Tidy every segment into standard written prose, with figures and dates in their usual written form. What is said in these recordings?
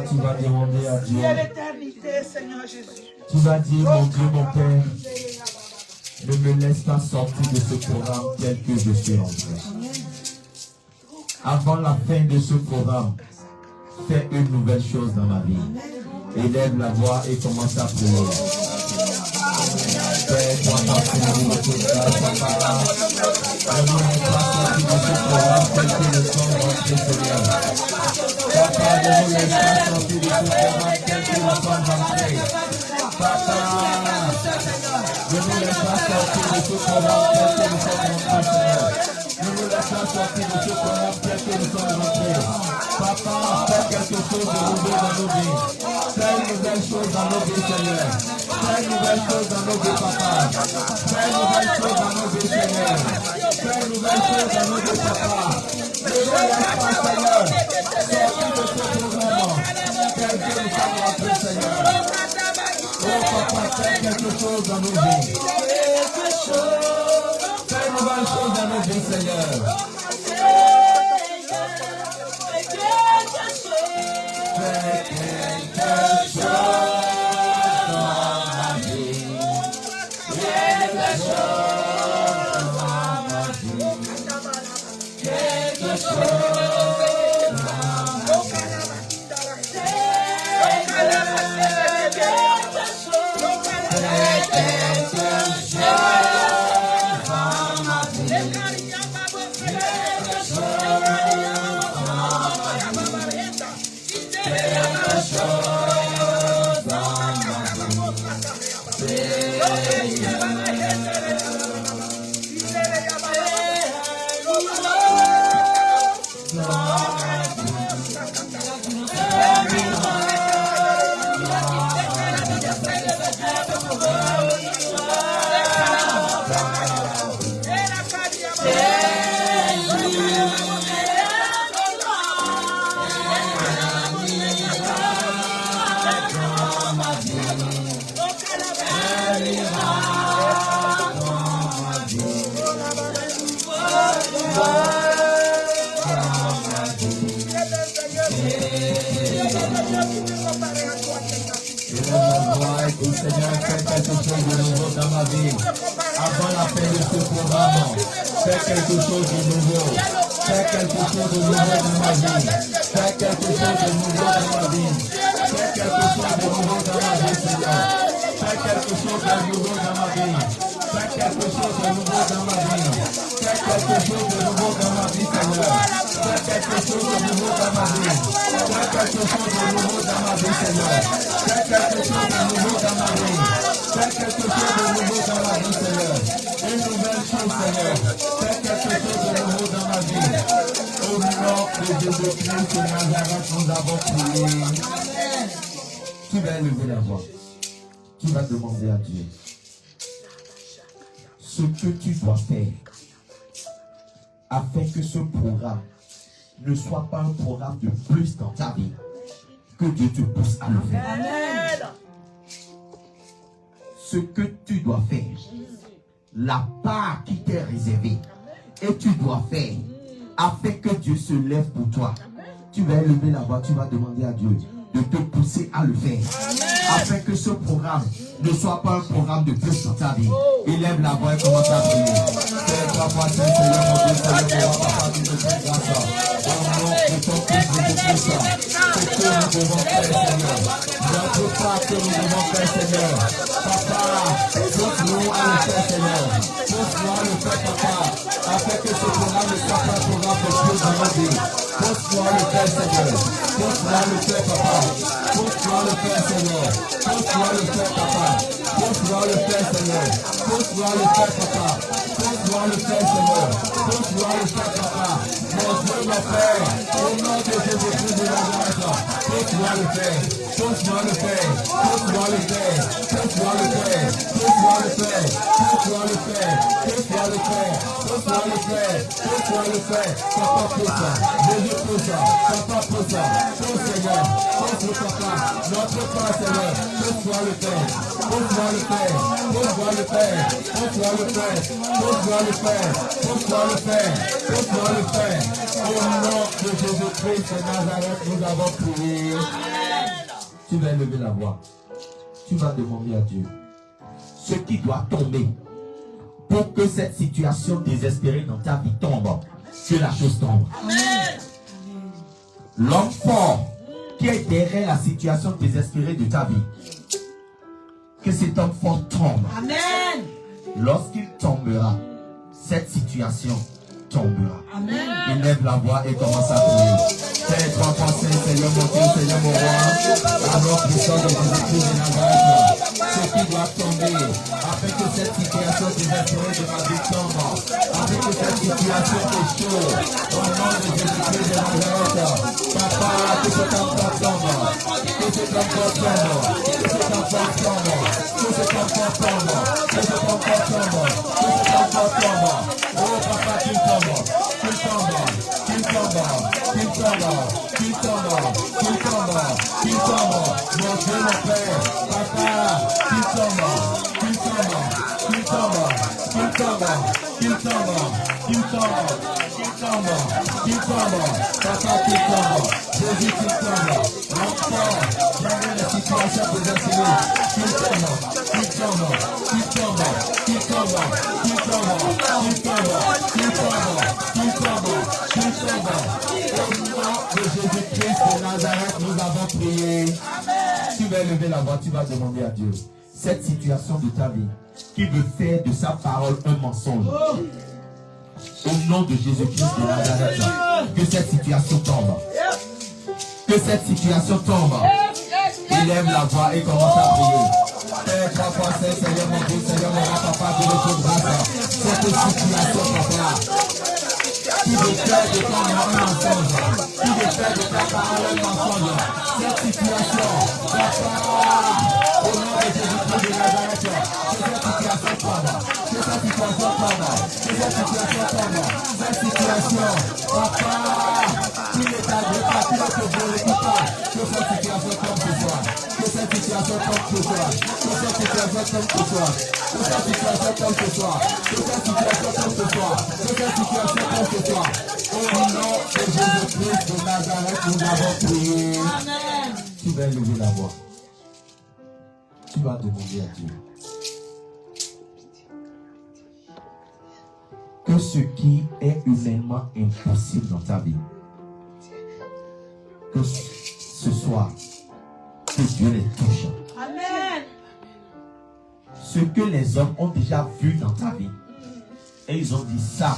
Tu vas demander à Dieu. Tu vas dire, mon Dieu, mon Père, ne me laisse pas sortir de ce programme tel que je suis entré. Avant la fin de ce programme, fais une nouvelle chose dans ma vie. Élève la voix et commence à prier. Fais-moi partir de ce programme, papa. Ne me laisse pas sortir de ce programme tel que nous sommes rentrés, Seigneur. Papa, ne nous laisse pas sortir de ce programme tel que nous sommes rentrés. Papa, ne nous laisse pas sortir de ce programme tel que nous sommes rentrés, Seigneur. Ne nous laisse pas sortir de ce programme tel que nous sommes rentrés. Papa, fais quelque chose de nouveau dans nos vies. Fais une nouvelle chose dans nos vies, Seigneur. Fais une nouvelle chose dans nos vies, papa. Fais une nouvelle chose dans nos vies, Seigneur. Fais une nouvelle chose dans nos vies, papa. Ne nous laisse pas, Seigneur, sortir de ce programme tel que nous sommes rentrés, Seigneur. Oh, papa, fais quelque chose dans nos vies. Fais une nouvelle chose dans nos vies, Seigneur. Seigneur, fais quelque chose de nouveau dans ma vie. Avant la fin de ce programme, fais quelque chose de nouveau. Fais quelque chose de nouveau dans ma vie. Fais quelque chose de nouveau dans ma vie. Fais quelque chose de nouveau dans ma vie, Seigneur. Fais quelque chose de nouveau dans ma vie. Fais quelque chose de nouveau dans ma vie. Fais quelque chose de nouveau dans ma vie, Seigneur. Fais quelque chose de nouveau dans ma vie. Fais quelque chose de nouveau dans ma vie, Seigneur. Fais quelque chose de nouveau dans ma vie. Fais quelque chose de nouveau dans ma vie, Seigneur. Une nouvelle chose, Seigneur. Fais quelque chose de nouveau dans ma vie. Au nom de Jésus-Christ de Nazareth, nous avons prié. Tu vas élever la voix. Tu vas demander à Dieu ce que tu dois faire afin que ce programme ne soit pas un programme de plus dans ta vie. Que Dieu te pousse à le faire. Amen. Ce que tu dois faire, la part qui t'est réservée, et tu dois faire afin que Dieu se lève pour toi. Tu vas élever la voix, tu vas demander à Dieu de te pousser à le faire. Afin que ce programme ne soit pas un programme de plus dans ta vie. Élève la voix et commence à prier. Seigneur, trois fois Saint, Seigneur mon Dieu, Seigneur mon roi, Papa, nous te prions grâce. Au nom de ton Fils Jésus-Christ, c'est que nous devons faire, Seigneur. Notre part que nous devons faire, Seigneur. Papa, pousse-nous à le faire, Seigneur. Pousse-nous à le faire, Papa. Afin que ce programme ne soit pas un programme de plus dans nos vies. Pousse-nous à le faire, Seigneur. Pousse-nous à le faire, Papa. Pousse-nous à le faire, Seigneur. Pousse-nous à le faire, Papa. Pousse-nous à le faire, Seigneur. Pousse-nous à le faire, Papa. Pousse-nous à le faire, Seigneur. Pousse-nous à le faire, Papa. Mon Dieu, mon Père, au nom de Jésus-Christ de Nazareth, pousse-nous à le faire. Pousse-nous à le faire. Pousse-nous à le faire. Pousse-nous à le faire. Pousse-nous à le faire. Pousse-nous à le faire. Pousse-nous à le faire. Pousse-nous à le faire. Pousse-nous à le faire. Papa, pousse. Jésus, pousse. Papa, pousse. Pousse, Seigneur. Pousse le Papa. Notre Père, Seigneur. Pousse-nous à le faire. Pousse-nous à le faire. Pousse-nous à le faire. Pousse-nous à le faire. Pousse-nous à le faire. Pousse-nous à le faire. Pousse-nous à le faire. Au nom de Jésus-Christ de Nazareth, nous avons prié. Tu vas élever la voix. Tu vas demander à Dieu ce qui doit tomber pour que cette situation désespérée dans ta vie tombe. Que la chose tombe. L'homme fort qui est derrière la situation désespérée de ta vie, que cet homme fort tombe. Amen. Lorsqu'il tombera, cette situation tombera. Amen. Il lève la voix et commence à prier. Seigneur, trois fois Saint, Seigneur mon Dieu, Seigneur mon roi, alors Christ de Jésus-Christ de Nazareth, ce qui doit tomber, afin que cette situation désespérée de ma vie tombe, afin que cette situation échoue, au nom de Jésus-Christ de Nazareth, Papa, que cet enfant tombe, que cet enfant tombe, que cet enfant tombe, que cet enfant tombe, que cet enfant tombe, que cet enfant tombe, oh Papa, qu'il tombe, qu'il tombe, qu'il tombe, qu'il tombe, qu'il tombe, qu'il tombe, qu'il tombe, mon Dieu, mon Père, Papa, qu'il tombe, qu'il tombe, qu'il tombe, qu'il tombe, qu'il tombe, qu'il tombe, qu'il tombe, qu'il tombe, Papa, qu'il tombe, Jésus, qu'il tombe, l'enfant, j'avais la situation pour assurer, qu'il tombe, qu'il tombe, qu'il tombe, qu'il tombe, qu'il tombe, qu'il tombe, qu'il tombe, qu'il tombe, qu'il tombe, au nom de Jésus-Christ de Nazareth, nous avons prié. Tu vas élever la voix, tu vas demander à Dieu cette situation de ta vie qui veut faire de sa parole un mensonge. Au nom de Jésus-Christ de Nazareth, que cette situation tombe. Que cette situation tombe. Élève la voix et commence à prier. Père, trois fois Saint, Seigneur mon Dieu, Seigneur mon roi, Papa, Dieu de toute grâce. Cette situation, Papa, qui veut faire de ton nom un mensonge, qui veut faire de ta parole un mensonge. Cette situation, Papa, au nom de Jésus-Christ de Nazareth, que cette situation tombe, que cette situation tombe, que cette situation tombe, cette situation, Papa, qui ne t'agrée pas, qui ne te glorifie pas, que cette situation tombe ce soir, que cette situation tombe ce soir, que cette situation tombe ce soir, que cette situation tombe ce soir, que cette situation tombe ce soir, que cette situation tombe ce soir. Au nom de Jésus-Christ de Nazareth, nous avons prié. Amen. Tu vas élever la voix. Tu vas demander à Dieu que ce qui est humainement impossible dans ta vie, que ce soit que Dieu les touche. Amen. Ce que les hommes ont déjà vu dans ta vie, et ils ont dit ça,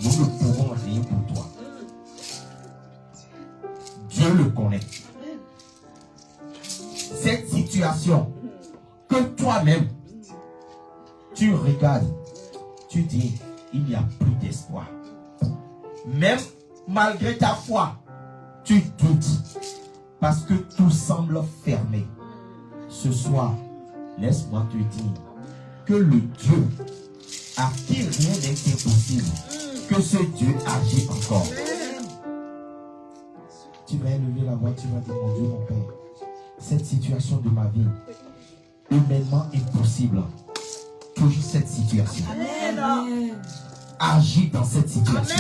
nous ne pourrons rien pour toi. Dieu le connaît. Cette situation que toi-même, tu regardes, tu dis, il n'y a plus d'espoir. Même malgré ta foi, tu doutes parce que tout semble fermé. Ce soir, laisse-moi te dire que le Dieu à qui rien n'est impossible, que ce Dieu agit encore. Tu vas élever la voix, tu vas dire, mon Dieu, mon Père, cette situation de ma vie, humainement impossible, toujours cette situation. Amen. Agis dans cette situation.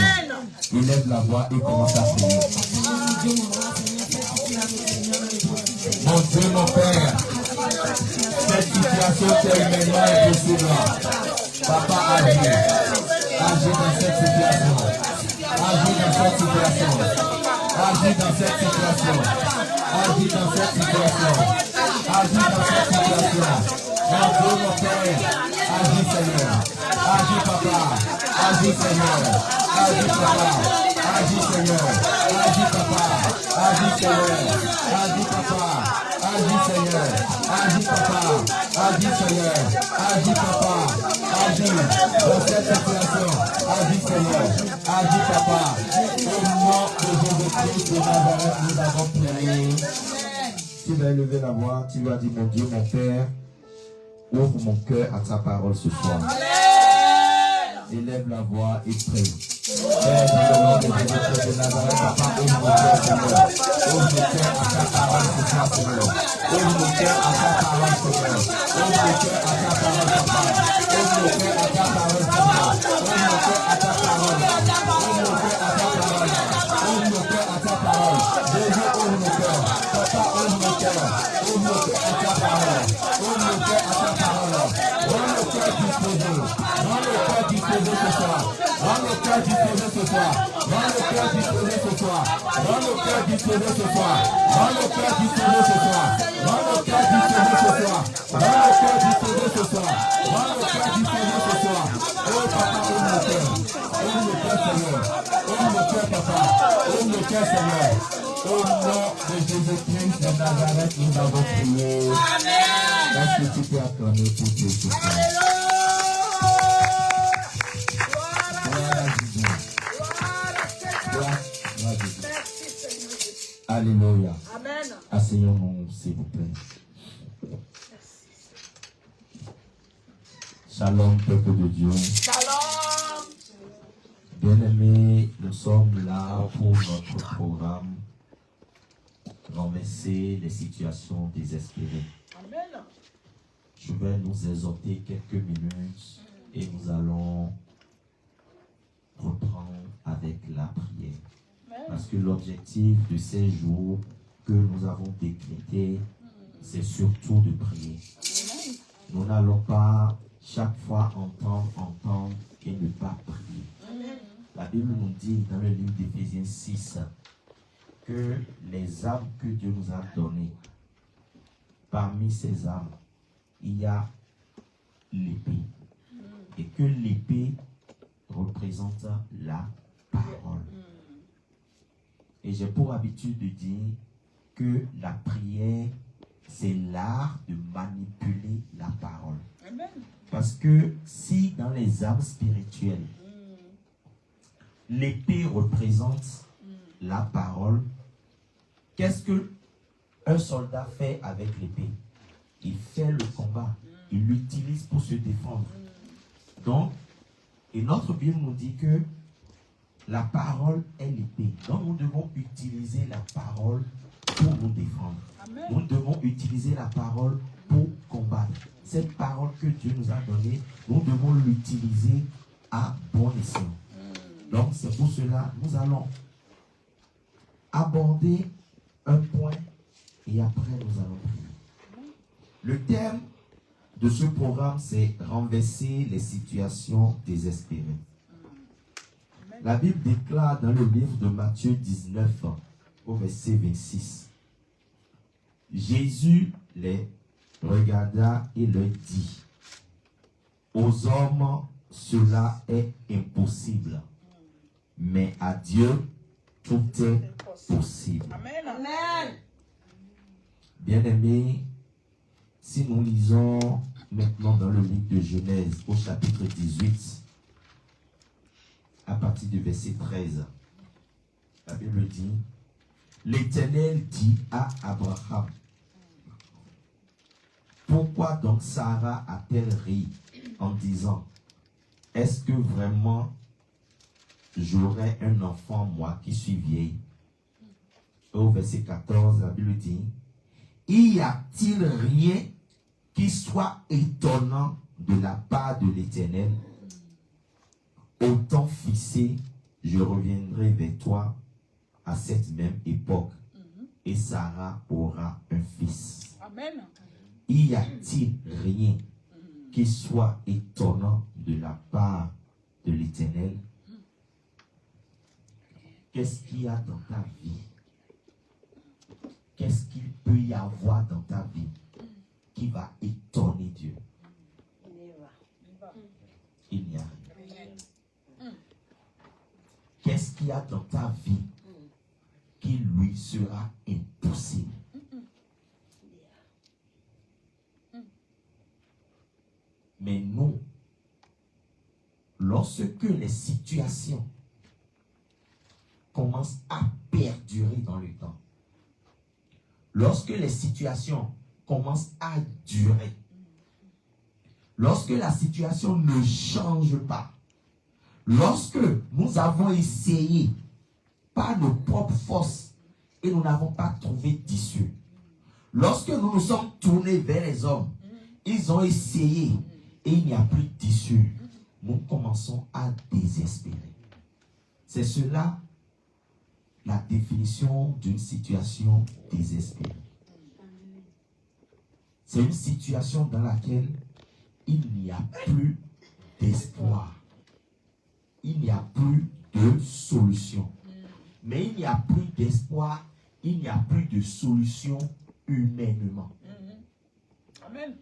Élève la voix et commence à prier. Dieu mon Père, cette situation qui est humainement impossible, Papa agit. Agis dans cette situation. Agis dans cette situation. Agis dans cette situation. Agis dans cette situation. Agis dans cette situation. Mon Dieu, mon Père, agis Seigneur. Agis Papa. Agis Seigneur. Agis Papa. Agis Seigneur. Agis Papa. Agis Seigneur. Agis Papa. Agis Seigneur. Agis Papa. Agis Seigneur. Agis Papa. Agis dans cette situation. Agis Seigneur. Agis Papa. Au nom de Jésus-Christ de Nazareth, nous avons prié. Tu vas élever la voix. Tu vas dire, mon Dieu, mon Père, ouvre mon cœur à ta parole ce soir. Élève la voix et prie. Père, dans le nom de Jésus-Christ de Nazareth, Papa, ouvre mon cœur, Seigneur. Ouvre mon cœur à ta parole ce soir, Seigneur. Ouvre mon cœur à ta parole, Seigneur. Ouvre mon cœur à ta parole, Papa. Ouvre mon cœur à ta parole, Seigneur. Ouvre mon cœur à ta parole. Ouvre mon cœur à ta parole. Ouvre mon cœur à ta parole. Jésus, ouvre mon cœur. Papa, ouvre mon cœur. Ouvre mon cœur à ta parole. Ouvre mon cœur à ta parole. Rends le cœur disposé. Rends le cœur disposé ce soir. Rends le cœur disposé ce soir. Rends le cœur disposé ce soir. Rends le cœur disposé ce soir. Rends le cœur disposé ce soir. Rends le cœur disposé ce soir. Rends le cœur disposé ce soir. Rends le cœur disposé ce soir. Oh Papa, ouvre le cœur. Ouvre le cœur, Seigneur. Ouvre le cœur, Papa. Ouvre le cœur, Seigneur. Au nom de Jésus-Christ de Nazareth, nous avons prié. Amen. Est-ce que tu peux acclamer pour Dieu ce soir? Alléluia. Amen. Asseyons-nous, s'il vous plaît. Shalom, peuple de Dieu. Shalom. Bien-aimés, nous sommes là pour notre programme renverser les situations désespérées. Amen. Je vais nous exhorter quelques minutes et nous allons reprendre avec la prière. Parce que l'objectif de ces jours que nous avons décrétés, c'est surtout de prier. Nous n'allons pas chaque fois entendre et ne pas prier. La Bible nous dit dans le livre d'Éphésiens 6 que les âmes que Dieu nous a données, parmi ces âmes, il y a l'épée. Et que l'épée représente la parole. Et j'ai pour habitude de dire que la prière, c'est l'art de manipuler la parole. Amen. Parce que si dans les âmes spirituelles, l'épée représente la parole, qu'est-ce que un soldat fait avec l'épée? Il fait le combat. Il l'utilise pour se défendre. Donc, et notre Bible nous dit que la parole est l'épée. Donc nous devons utiliser la parole pour nous défendre. Amen. Nous devons utiliser la parole pour combattre. Cette parole que Dieu nous a donnée, nous devons l'utiliser à bon escient. Donc c'est pour cela que nous allons aborder un point et après nous allons prier. Le thème de ce programme, c'est renverser les situations désespérées. La Bible déclare dans le livre de Matthieu 19, au verset 26, Jésus les regarda et leur dit, aux hommes, cela est impossible, mais à Dieu, tout est possible. Amen. Bien-aimés, si nous lisons maintenant dans le livre de Genèse, au chapitre 18, à partir du verset 13, la Bible dit, l'Éternel dit à Abraham, pourquoi donc Sarah a-t-elle ri en disant, est-ce que vraiment j'aurai un enfant, moi qui suis vieille? Au verset 14, la Bible dit, y a-t-il rien qui soit étonnant de la part de l'Éternel? Au temps fixé, je reviendrai vers toi à cette même époque, et Sarah aura un fils. Amen. Y a-t-il rien qui soit étonnant de la part de l'Éternel? Qu'est-ce qu'il y a dans ta vie? Qu'est-ce qu'il peut y avoir dans ta vie qui va étonner Dieu? Il n'y a rien. Qu'est-ce qu'il y a dans ta vie qui lui sera impossible? Mais nous, lorsque les situations commencent à perdurer dans le temps, lorsque les situations commencent à durer, lorsque la situation ne change pas, lorsque nous avons essayé par nos propres forces et nous n'avons pas trouvé d'issue, lorsque nous nous sommes tournés vers les hommes, ils ont essayé et il n'y a plus d'issue, nous commençons à désespérer. C'est cela la définition d'une situation désespérée. C'est une situation dans laquelle il n'y a plus d'espoir. Il n'y a plus de solution. Mais il n'y a plus d'espoir, il n'y a plus de solution humainement. Amen.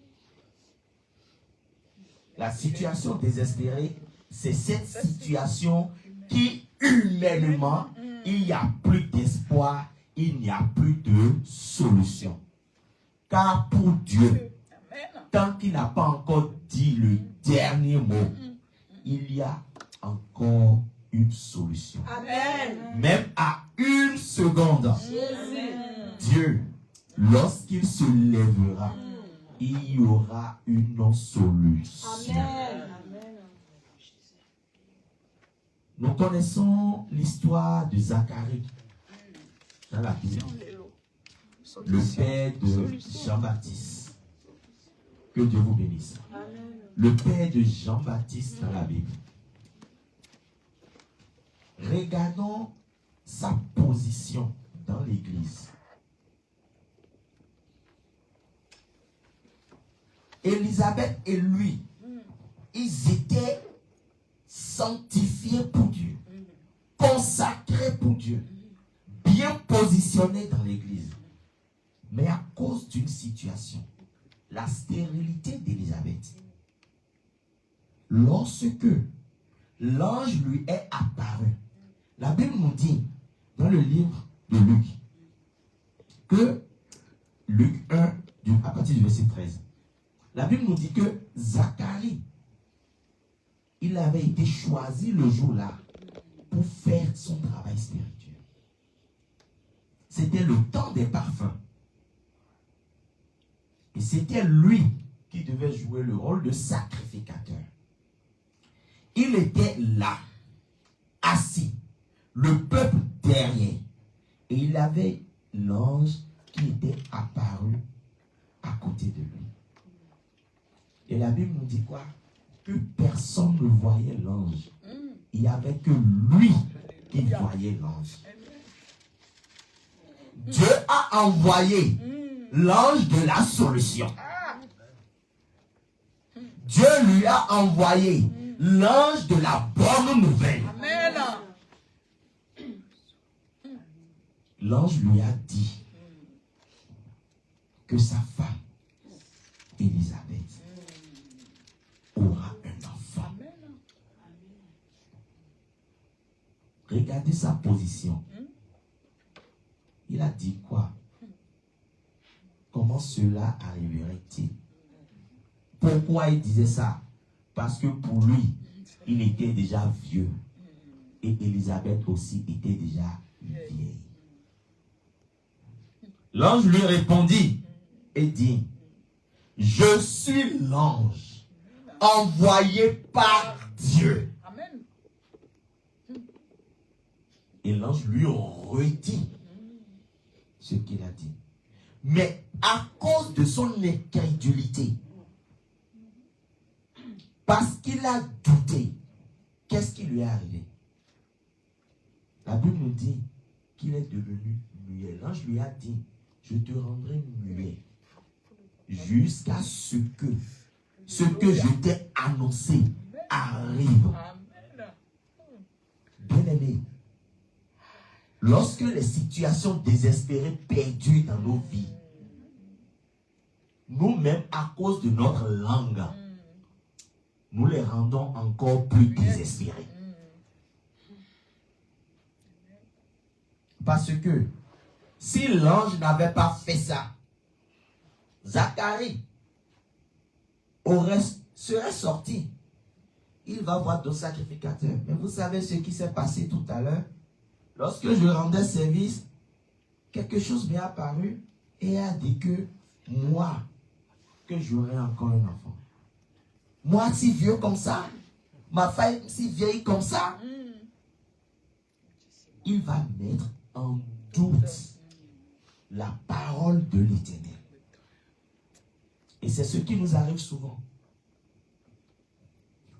La situation désespérée, c'est cette situation qui humainement, il n'y a plus d'espoir, il n'y a plus de solution. Car pour Dieu, tant qu'il n'a pas encore dit le dernier mot, il y a encore une solution. Amen. Même à une seconde, Dieu, lorsqu'il se lèvera, il y aura une solution. Amen. Nous connaissons l'histoire de Zacharie dans la Bible, le père de Jean-Baptiste. Que Dieu vous bénisse. Le père de Jean-Baptiste dans la Bible. Regardons sa position dans l'église. Élisabeth et lui, ils étaient sanctifiés pour Dieu, consacrés pour Dieu, bien positionnés dans l'église. Mais à cause d'une situation, la stérilité d'Élisabeth, lorsque l'ange lui est apparu, la Bible nous dit dans le livre de Luc, que Luc 1, à partir du verset 13, la Bible nous dit que Zacharie, il avait été choisi le jour-là pour faire son travail spirituel. C'était le temps des parfums. Et c'était lui qui devait jouer le rôle de sacrificateur. Il était là, assis, le peuple derrière. Et il avait l'ange qui était apparu à côté de lui. Et la Bible nous dit quoi? Que personne ne voyait l'ange. Il n'y avait que lui qui voyait l'ange. Dieu a envoyé l'ange de la solution. Dieu lui a envoyé l'ange de la bonne nouvelle. Amen. L'ange lui a dit que sa femme, Élisabeth, aura un enfant. Regardez sa position. Il a dit quoi? Comment cela arriverait-il? Pourquoi il disait ça? Parce que pour lui, il était déjà vieux. Et Élisabeth aussi était déjà vieille. L'ange lui répondit et dit, je suis l'ange envoyé par Dieu. Amen. Et l'ange lui redit ce qu'il a dit. Mais à cause de son incrédulité, parce qu'il a douté, qu'est-ce qui lui est arrivé? La Bible nous dit qu'il est devenu muet. L'ange lui a dit, je te rendrai muet jusqu'à ce que je t'ai annoncé arrive. Bien-aimé, lorsque les situations désespérées perdurent dans nos vies, nous-mêmes, à cause de notre langue, nous les rendons encore plus désespérés. Parce que si l'ange n'avait pas fait ça, Zacharie serait sorti. Il va voir d'autres sacrificateurs. Mais vous savez ce qui s'est passé tout à l'heure? Lorsque je rendais service, quelque chose m'est apparu et a dit que moi, que j'aurai encore un enfant. Moi, si vieux comme ça, ma femme si vieille comme ça, il va mettre en doute la parole de l'Éternel. Et c'est ce qui nous arrive souvent.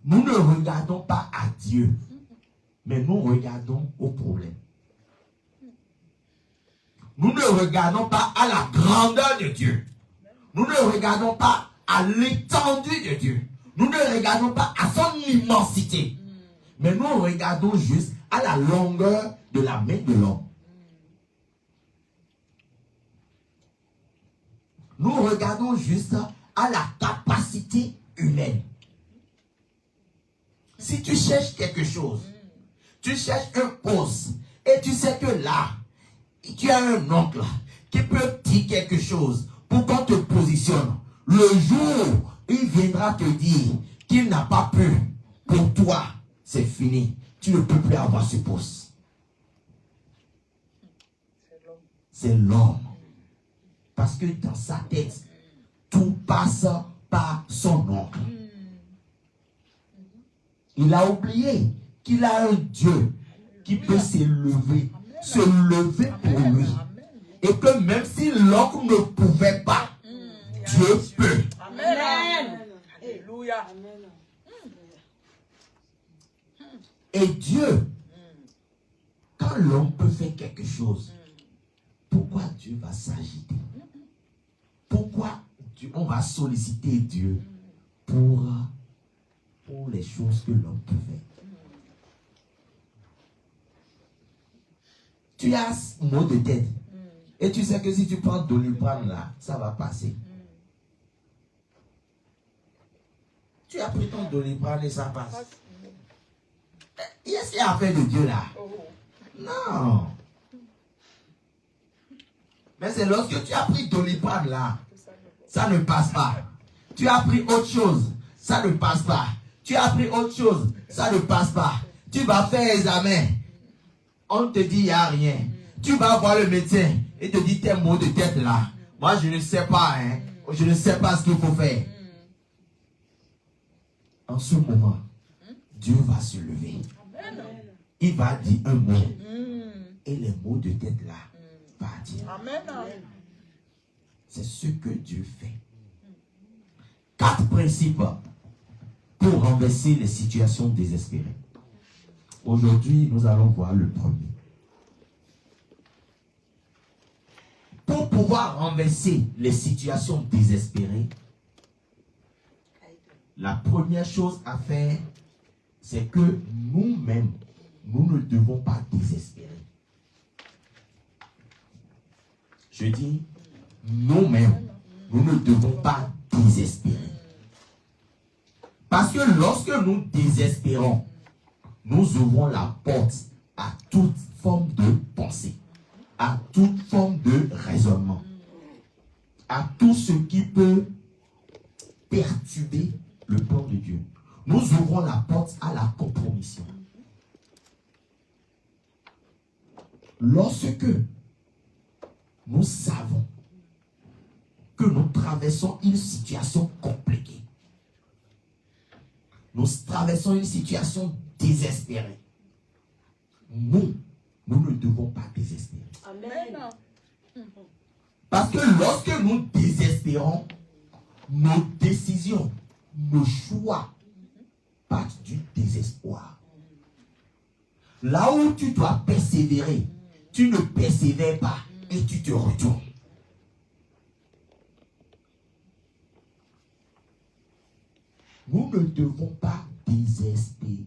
Nous ne regardons pas à Dieu, mais nous regardons au problème. Nous ne regardons pas à la grandeur de Dieu. Nous ne regardons pas à l'étendue de Dieu. Nous ne regardons pas à son immensité. Mais nous regardons juste à la longueur de la main de l'homme. Nous regardons juste à la capacité humaine. Si tu cherches quelque chose, tu cherches un poste, et tu sais que là, tu as un oncle qui peut dire quelque chose pour qu'on te positionne. Le jour, il viendra te dire qu'il n'a pas pu, pour toi, c'est fini. Tu ne peux plus avoir ce poste. C'est l'homme. Parce que dans sa tête, tout passe par son oncle. Il a oublié qu'il a un Dieu qui peut se lever pour lui. Et que même si l'oncle ne pouvait pas, Dieu peut. Amen. Alléluia. Et Dieu, quand l'homme peut faire quelque chose, pourquoi Dieu va s'agiter? Pourquoi on va solliciter Dieu pour les choses que l'homme peut faire? Tu as ce mot de tête. Et tu sais que si tu prends Doliprane là, ça va passer. Tu as pris ton Doliprane et ça passe. Est-ce qu'il y a affaire de Dieu là? Non. Mais c'est lorsque tu as pris Doliprane là, ça ne passe pas. Tu as pris autre chose, ça ne passe pas. Tu as pris autre chose, ça ne passe pas. Tu vas faire examen, on te dit il n'y a rien. Tu vas voir le médecin et te dit tes mots de tête là. Moi je ne sais pas, hein. Je ne sais pas ce qu'il faut faire. En ce moment, Dieu va se lever. Il va dire un mot. Et les mots de tête là va dire. C'est ce que Dieu fait. 4 principes pour renverser les situations désespérées. Aujourd'hui, nous allons voir le premier. Pour pouvoir renverser les situations désespérées, la première chose à faire, c'est que nous-mêmes, nous ne devons pas désespérer. Je dis, nous-mêmes, nous ne devons pas désespérer. Parce que lorsque nous désespérons, nous ouvrons la porte à toute forme de pensée, à toute forme de raisonnement, à tout ce qui peut perturber le plan de Dieu. Nous ouvrons la porte à la compromission. Lorsque nous savons que nous traversons une situation compliquée, nous traversons une situation désespérée, nous ne devons pas désespérer. Amen. Parce que lorsque nous désespérons, nos décisions, nos choix partent du désespoir. Là où tu dois persévérer, tu ne persévères pas et tu te retournes. nous ne devons pas désespérer.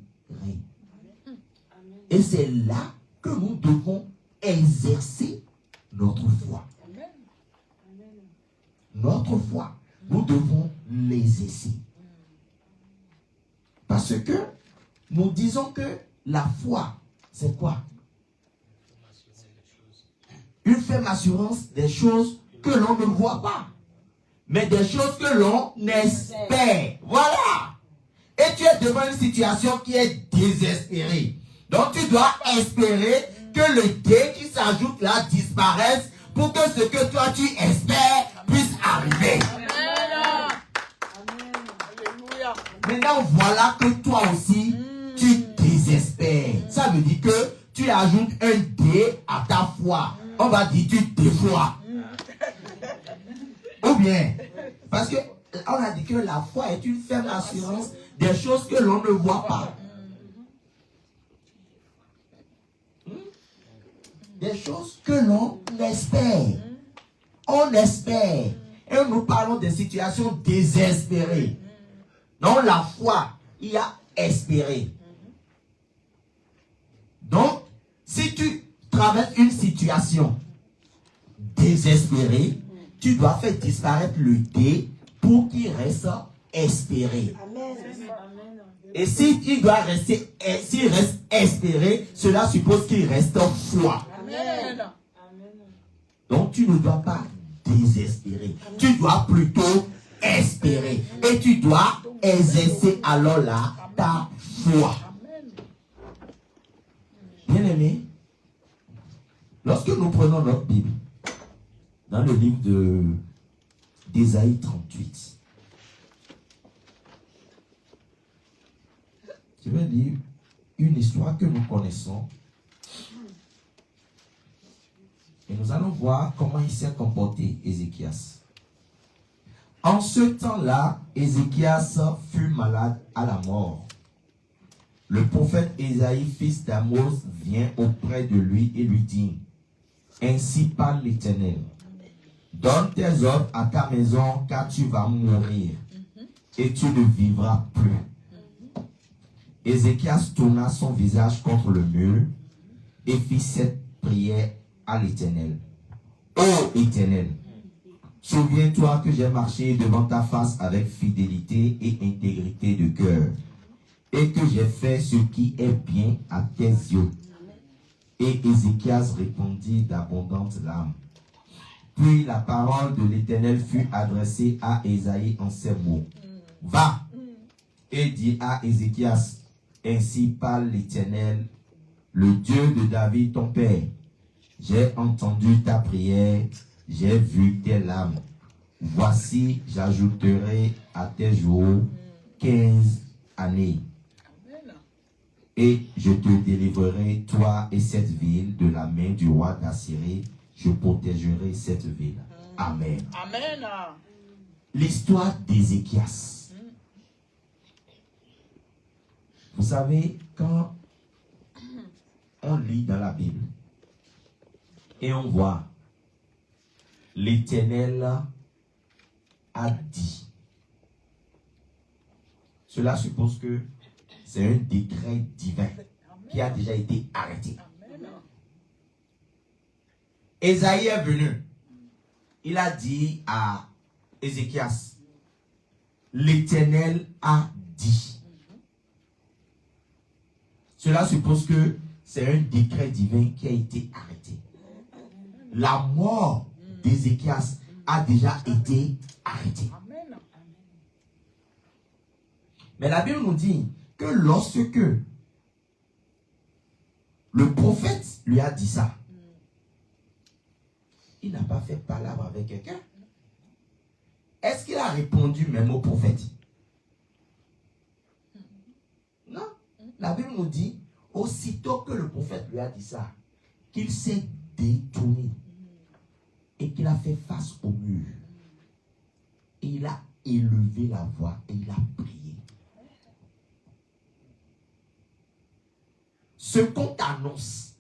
Et c'est là que nous devons exercer notre foi. Notre foi, nous devons l'exercer. Parce que nous disons que la foi, c'est quoi? Une ferme assurance des choses que l'on ne voit pas, mais des choses que l'on espère. Voilà. Et tu es devant une situation qui est désespérée. Donc tu dois espérer que le dé qui s'ajoute là disparaisse pour que ce que toi tu espères puisse arriver. Maintenant, voilà que toi aussi, tu désespères. Ça veut dire que tu ajoutes un dé à ta foi. On va dire tu défoies. Ou bien, parce que on a dit que la foi est une ferme assurance des choses que l'on ne voit pas. Des choses que l'on espère. On espère. Et nous parlons des situations désespérées. Dans la foi, il y a espéré. Donc, si tu traverses une situation désespérée, tu dois faire disparaître le dé pour qu'il reste espéré. Amen. Et s'il doit rester, s'il reste espéré, cela suppose qu'il reste foi. Amen. Donc, tu ne dois pas désespérer. Amen. Tu dois plutôt espérer. Et tu dois exercer alors là ta foi. Bien aimé, lorsque nous prenons notre Bible, dans le livre d'Ésaïe 38, je vais lire une histoire que nous connaissons. Et nous allons voir comment il s'est comporté, Ézéchias. En ce temps-là, Ézéchias fut malade à la mort. Le prophète Ésaïe, fils d'Amos, vient auprès de lui et lui dit: Ainsi parle l'Éternel. Donne tes ordres à ta maison, car tu vas mourir et tu ne vivras plus. Ézéchias tourna son visage contre le mur et fit cette prière à l'Éternel. Ô Éternel, souviens-toi que j'ai marché devant ta face avec fidélité et intégrité de cœur, et que j'ai fait ce qui est bien à tes yeux. Et Ézéchias répondit d'abondantes larmes. Puis la parole de l'Éternel fut adressée à Ésaïe en ces mots: Va et dis à Ézéchias, ainsi parle l'Éternel, le Dieu de David ton père. J'ai entendu ta prière, j'ai vu tes larmes. Voici, j'ajouterai à tes jours 15 années. Et je te délivrerai, toi et cette ville, de la main du roi d'Assyrie. Je protégerai cette ville. Amen. Amen. L'histoire d'Ézéchias. Vous savez, quand on lit dans la Bible et on voit l'Éternel a dit, cela suppose que c'est un décret divin qui a déjà été arrêté. Ésaïe est venu. Il a dit à Ézéchias, l'Éternel a dit. Cela suppose que c'est un décret divin qui a été arrêté. La mort d'Ézéchias a déjà été arrêtée. Mais la Bible nous dit que lorsque le prophète lui a dit ça, il n'a pas fait palabre avec quelqu'un. Est-ce qu'il a répondu même au prophète? Non. La Bible nous dit, aussitôt que le prophète lui a dit ça, qu'il s'est détourné et qu'il a fait face au mur. Et il a élevé la voix et il a prié. Ce qu'on t'annonce,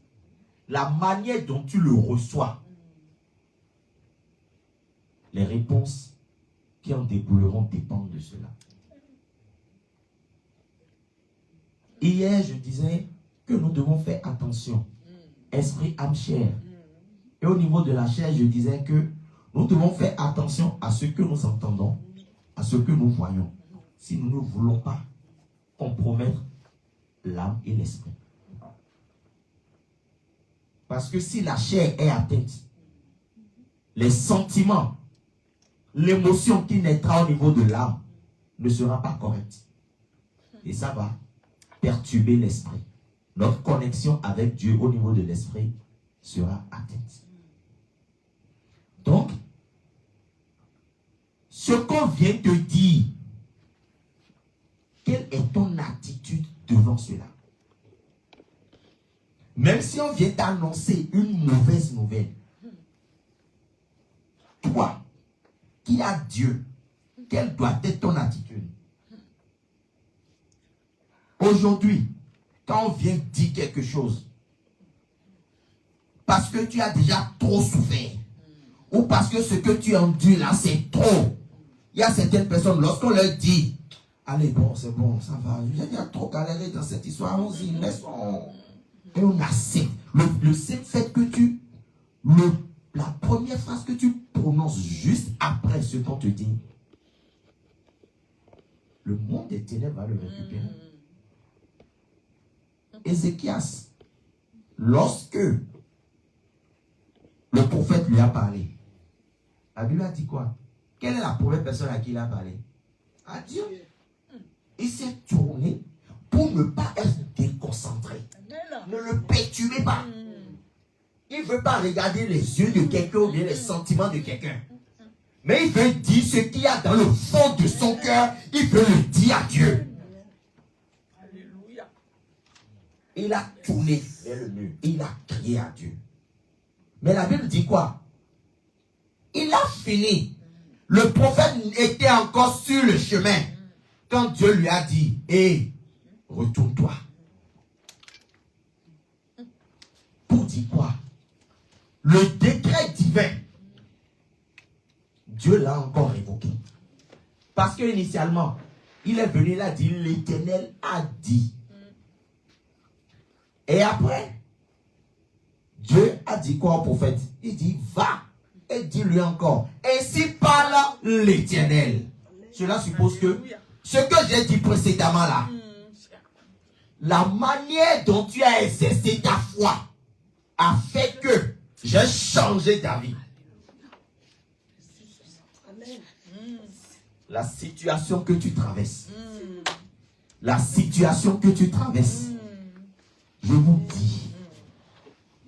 la manière dont tu le reçois, les réponses qui en découleront dépendent de cela. Hier, je disais que nous devons faire attention. Esprit, âme, chair. Et au niveau de la chair, je disais que nous devons faire attention à ce que nous entendons, à ce que nous voyons, si nous ne voulons pas compromettre l'âme et l'esprit. Parce que si la chair est atteinte, les sentiments, l'émotion qui naîtra au niveau de l'âme ne sera pas correcte. Et ça va perturber l'esprit. Notre connexion avec Dieu au niveau de l'esprit sera atteinte. Donc, ce qu'on vient te dire, quelle est ton attitude devant cela? Même si on vient t'annoncer une mauvaise nouvelle, toi, qui as Dieu, quelle doit être ton attitude? Aujourd'hui, quand on vient dire quelque chose, parce que tu as déjà trop souffert, ou parce que ce que tu endures là, c'est trop. Il y a certaines personnes, lorsqu'on leur dit, allez, bon, c'est bon, ça va, j'ai déjà trop galéré dans cette histoire, on s'y laissons. Et on accepte. Le seul fait que la première phrase que tu prononces juste après ce qu'on te dit, le monde des ténèbres va le récupérer. Ézéchias, lorsque le prophète lui a parlé, la Bible a dit quoi? Quelle est la première personne à qui il a parlé? À Dieu. Il s'est tourné pour ne pas être déconcentré. Ne le perturbez pas. Il ne veut pas regarder les yeux de quelqu'un ou bien les sentiments de quelqu'un. Mais il veut dire ce qu'il y a dans le fond de son cœur. Il veut le dire à Dieu. Alléluia. Il a tourné vers le mur. Il a crié à Dieu. Mais la Bible dit quoi? Il a fini. Le prophète était encore sur le chemin. Quand Dieu lui a dit, hé, retourne-toi. Pour dire quoi? Le décret divin, Dieu l'a encore évoqué. Parce qu'initialement, il est venu là dire, l'Éternel a dit. Et après, Dieu a dit quoi au prophète? Il dit, va et dis-lui encore. Ainsi parle l'Éternel. Cela suppose que ce que j'ai dit précédemment là, la manière dont tu as exercé ta foi a fait que j'ai changé ta vie. La situation que tu traverses, la situation que tu traverses, je vous dis,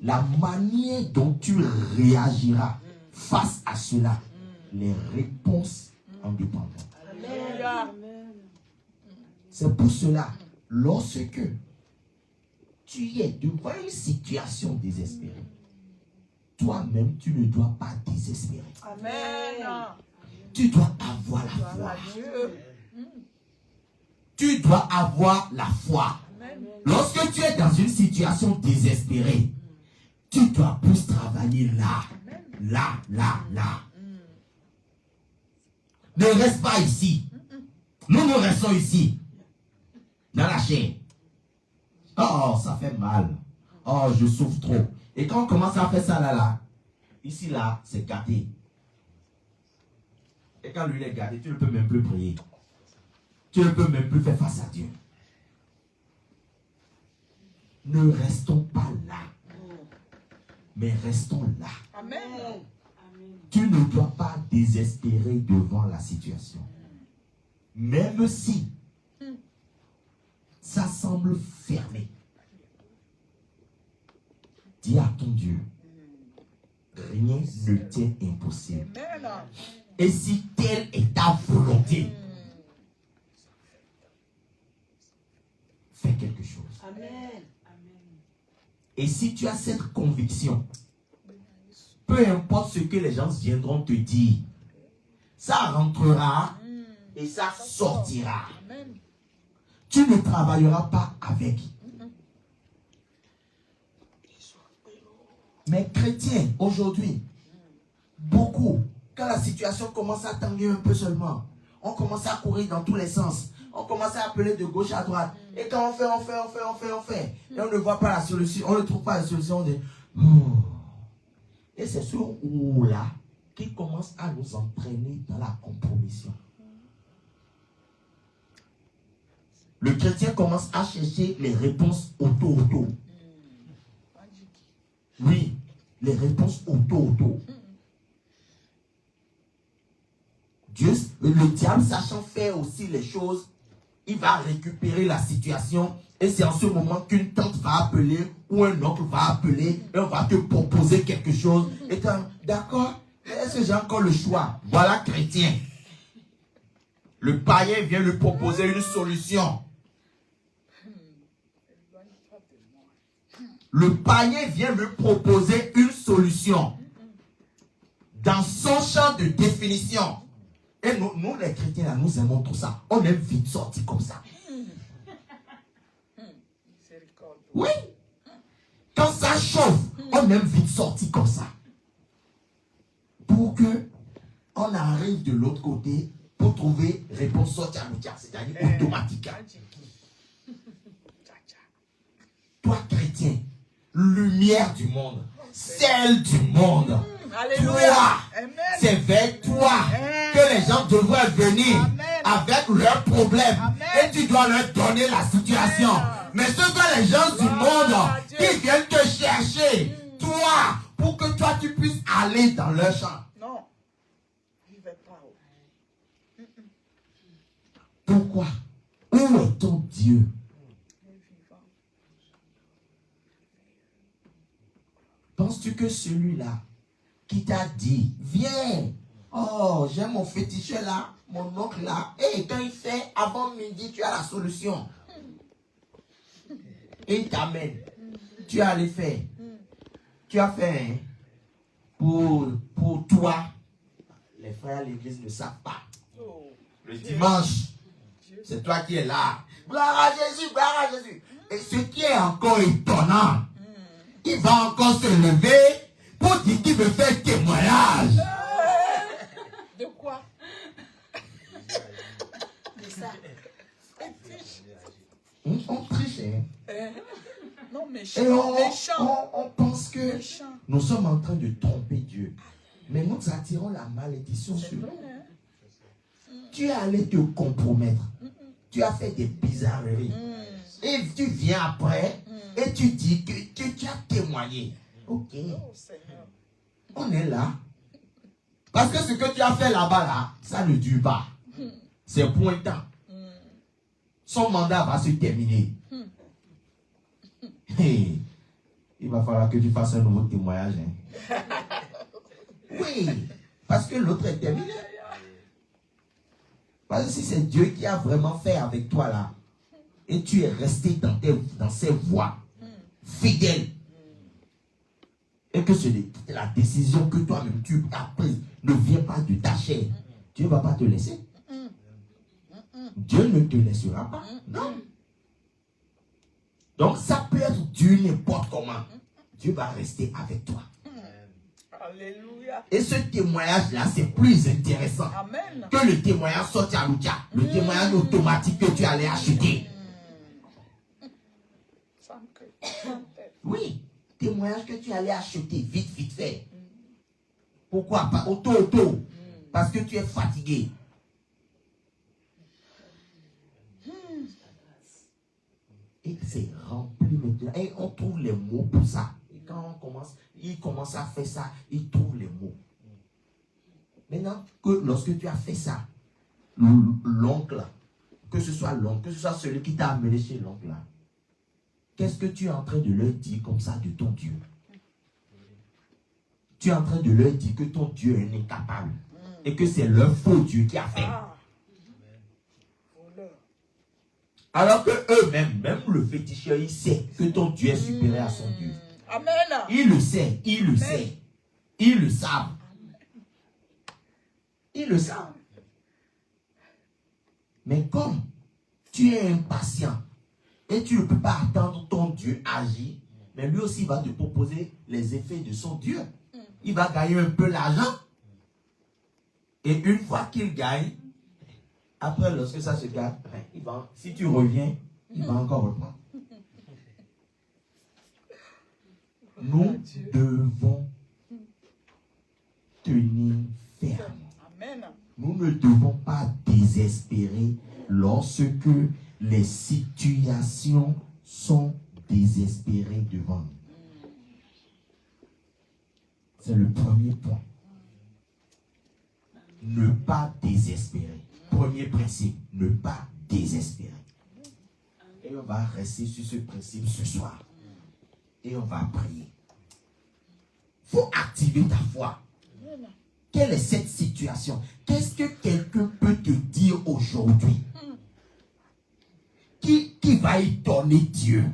la manière dont tu réagiras face à cela, les réponses en dépendront. C'est pour cela, lorsque tu es devant une situation désespérée, toi-même, tu ne dois pas désespérer. Amen. Tu dois avoir la foi. Tu dois avoir la foi. Lorsque tu es dans une situation désespérée, tu dois plus travailler là. Là. Ne reste pas ici. Nous restons ici. Dans la chair. Oh, ça fait mal. Oh, je souffre trop. Et quand on commence à faire ça là, ici là, c'est gâté. Et quand lui est gâté, tu ne peux même plus prier. Tu ne peux même plus faire face à Dieu. Ne restons pas là. Mais restons là. Amen. Tu ne dois pas désespérer devant la situation. Même si ça semble fermé. Dis à ton Dieu, rien ne t'est impossible. Et si telle est ta volonté, fais quelque chose. Amen. Et si tu as cette conviction, peu importe ce que les gens viendront te dire, ça rentrera et ça sortira. Tu ne travailleras pas avec. Mais chrétiens, aujourd'hui, beaucoup, quand la situation commence à tanguer un peu seulement, on commence à courir dans tous les sens. On commence à appeler de gauche à droite. Et quand on fait. Et on ne voit pas la solution. On ne trouve pas la solution. On dit, oh. Et c'est ce où-là qui commence à nous entraîner dans la compromission. Le chrétien commence à chercher les réponses auto. Oui, les réponses auto. Dieu, le diable, sachant faire aussi les choses, il va récupérer la situation. Et c'est en ce moment qu'une tante va appeler ou un oncle va appeler et on va te proposer quelque chose. Et tu d'accord, est-ce que j'ai encore le choix? Voilà chrétien. Le païen vient lui proposer une solution. Le païen vient lui proposer une solution dans son champ de définition. Et nous les chrétiens, là, nous aimons tout ça. On aime vite sortir comme ça. Oui. Quand ça chauffe, on aime vite sortir comme ça. Pour que on arrive de l'autre côté pour trouver réponse sortie à l'autre, c'est-à-dire automatique. Toi, chrétien, lumière du monde, sel du monde. Alléluia. Toi, c'est vers toi que les gens devraient venir avec leurs problèmes. Et tu dois leur donner la situation. Mais ce sont les gens du monde qui viennent te chercher, toi, pour que toi tu puisses aller dans leur champ. Non. Il va pas. Pourquoi? Où est ton Dieu? Penses-tu que celui-là qui t'a dit, viens, oh, j'ai mon féticheur là, mon oncle là, et quand il fait avant midi, tu as la solution. Et il t'amène. Tu as allé faire. Tu as fait hein, pour toi. Les frères à l'église ne savent pas. Le dimanche, c'est toi qui es là. Gloire à Jésus, gloire à Jésus. Et ce qui est encore étonnant, il va encore se lever pour dire qu'il veut faire témoignage. De quoi? De ça. On triche, hein? Non, méchant. Et on pense que Méchant. nous sommes en train de tromper Dieu. Mais nous attirons la malédiction sur nous. Tu es allé te compromettre. Tu as fait des bizarreries. Et tu viens après et tu dis que tu as témoigné. Ok. On est là. Parce que ce que tu as fait là-bas, là, ça ne dure pas. C'est pour un temps. Son mandat va se terminer. Hey, il va falloir que tu fasses un nouveau témoignage. Hein. Oui, parce que l'autre est terminé. Parce que si c'est Dieu qui a vraiment fait avec toi là, et tu es resté dans ses voies, fidèle, et que c'est la décision que toi-même tu as prise ne vient pas de ta chair, Dieu ne va pas te laisser. Dieu ne te laissera pas. Non. Donc ça peut être Dieu n'importe comment. Dieu va rester avec toi. Alléluia. Et ce témoignage-là, c'est plus intéressant Amen. que le témoignage sorti à l'outia, le témoignage automatique que tu allais acheter. Oui, témoignage que tu allais acheter vite fait. Pourquoi pas auto? Parce que tu es fatigué. Et c'est rempli maintenant. Et on trouve les mots pour ça. Et quand il commence à faire ça, il trouve les mots. Maintenant, lorsque tu as fait ça, l'oncle, que ce soit celui qui t'a amené chez l'oncle, qu'est-ce que tu es en train de leur dire comme ça de ton Dieu? Tu es en train de leur dire que ton Dieu est incapable et que c'est leur faux Dieu qui a fait. Alors que eux-mêmes, même le féticheur, il sait que ton Dieu est supérieur à son Dieu. Amen. Il le sait, il le sait. Ils le savent. Ils le savent. Mais comme tu es impatient et tu ne peux pas attendre ton Dieu agir, mais lui aussi va te proposer les effets de son Dieu. Il va gagner un peu l'argent. Et une fois qu'il gagne, Après, lorsque ça se calme, si tu reviens, il va encore reprendre. Nous devons tenir ferme. Amen. Nous ne devons pas désespérer lorsque les situations sont désespérées devant nous. C'est le premier point. Ne pas désespérer. Premier principe, ne pas désespérer. Et on va rester sur ce principe ce soir. Et on va prier. Il faut activer ta foi. Quelle est cette situation? Qu'est-ce que quelqu'un peut te dire aujourd'hui qui va étonner Dieu?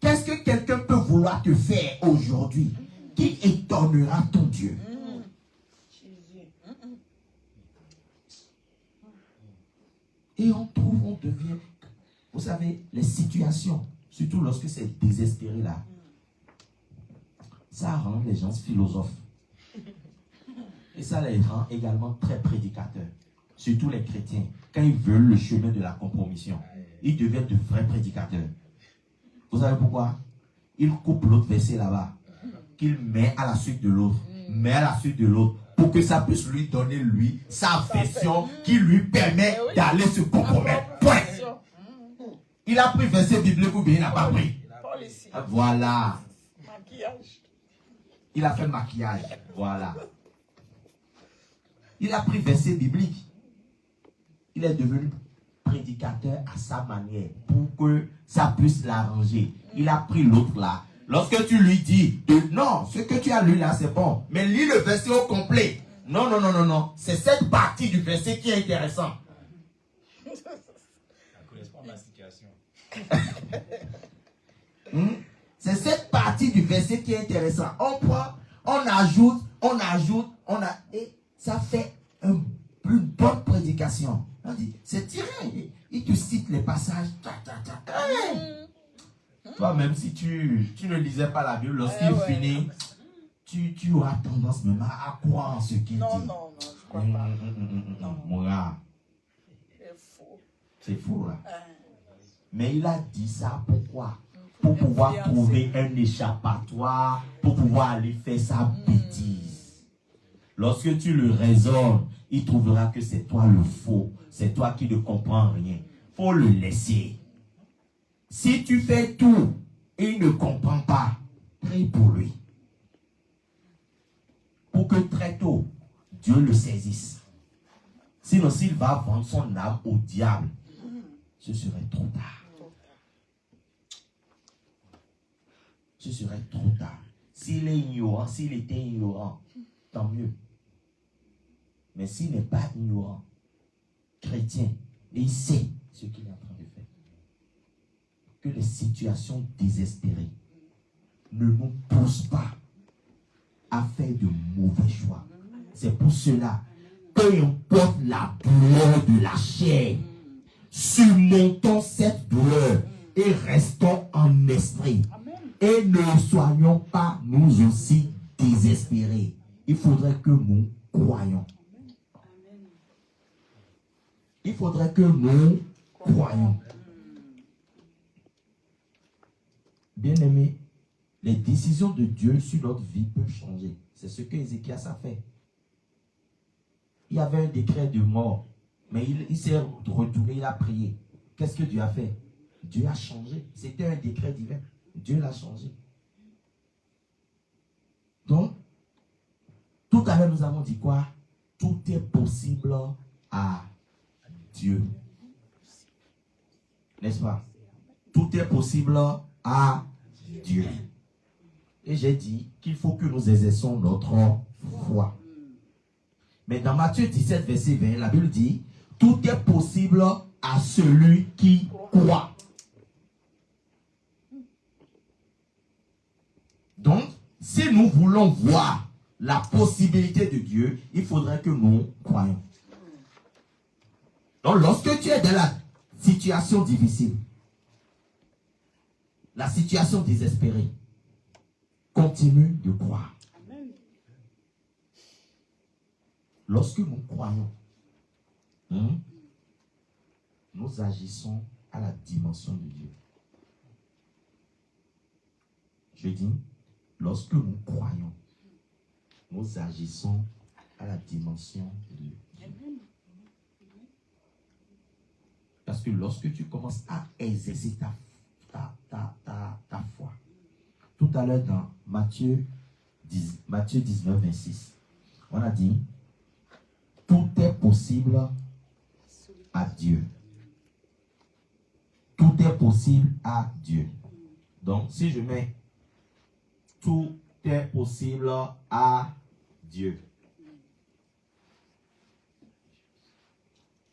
Qu'est-ce que quelqu'un peut vouloir te faire aujourd'hui qui étonnera ton Dieu? Et on devient, vous savez, les situations, surtout lorsque c'est désespéré là, ça rend les gens philosophes. Et ça les rend également très prédicateurs. Surtout les chrétiens. Quand ils veulent le chemin de la compromission, ils deviennent de vrais prédicateurs. Vous savez pourquoi? Ils coupent l'autre verset là-bas, qu'il met à la suite de l'autre, met à la suite de l'autre, pour que ça puisse lui donner, lui, sa version qui lui permet d'aller se compromettre. Point. Il a pris verset biblique ou bien il n'a pas pris. Voilà. Il a fait maquillage. Voilà. Il a pris verset biblique. Il est devenu prédicateur à sa manière pour que ça puisse l'arranger. Il a pris l'autre là. Lorsque tu lui dis, non, ce que tu as lu là, c'est bon, mais lis le verset au complet. Non, non, non, non, non. C'est cette partie du verset qui est intéressante. Ça correspond à ma situation. C'est cette partie du verset qui est intéressante. On prend, on ajoute, et ça fait une bonne prédication. On dit, c'est tiré. Il te cite les passages. Toi, même si tu ne lisais pas la Bible, lorsqu'il finit, tu auras tendance même à croire en ce qu'il dit. Non, non, je ne crois pas. Mon gars. C'est faux. C'est fou, là. Mais il a dit ça pourquoi? Pour pouvoir trouver un échappatoire, pour pouvoir aller faire sa bêtise. Lorsque tu le raisonnes, il trouvera que c'est toi le faux. C'est toi qui ne comprends rien. Faut le laisser. Si tu fais tout et il ne comprend pas, prie pour lui. Pour que très tôt, Dieu le saisisse. Sinon, s'il va vendre son âme au diable, ce serait trop tard. Ce serait trop tard. S'il est ignorant, s'il était ignorant, tant mieux. Mais s'il n'est pas ignorant, chrétien, et il sait ce qu'il est en train de faire, que les situations désespérées ne nous poussent pas à faire de mauvais choix. C'est pour cela, peu importe la douleur de la chair, surmontons cette douleur et restons en esprit. Et ne soyons pas nous aussi désespérés. Il faudrait que nous croyions. Il faudrait que nous croyions. Bien-aimés, les décisions de Dieu sur notre vie peuvent changer. C'est ce que Ézéchias a fait. Il y avait un décret de mort, mais il s'est retourné, il a prié. Qu'est-ce que Dieu a fait? Dieu a changé. C'était un décret divin. Dieu l'a changé. Donc, tout à l'heure, nous avons dit quoi? Tout est possible à Dieu. N'est-ce pas? Tout est possible à Dieu. Et j'ai dit qu'il faut que nous exerçons notre foi. Mais dans Matthieu 17, verset 20, la Bible dit, tout est possible à celui qui croit. Donc, si nous voulons voir la possibilité de Dieu, il faudrait que nous croyions. Donc, lorsque tu es dans la situation difficile, la situation désespérée, continue de croire. lorsque nous croyons, nous agissons à la dimension de Dieu. Je dis, lorsque nous croyons, nous agissons à la dimension de Dieu. Parce que lorsque tu commences à exercer ta foi, tout à l'heure dans Matthieu 19, 26, on a dit, tout est possible à Dieu. Tout est possible à Dieu. Donc, si je mets tout est possible à Dieu.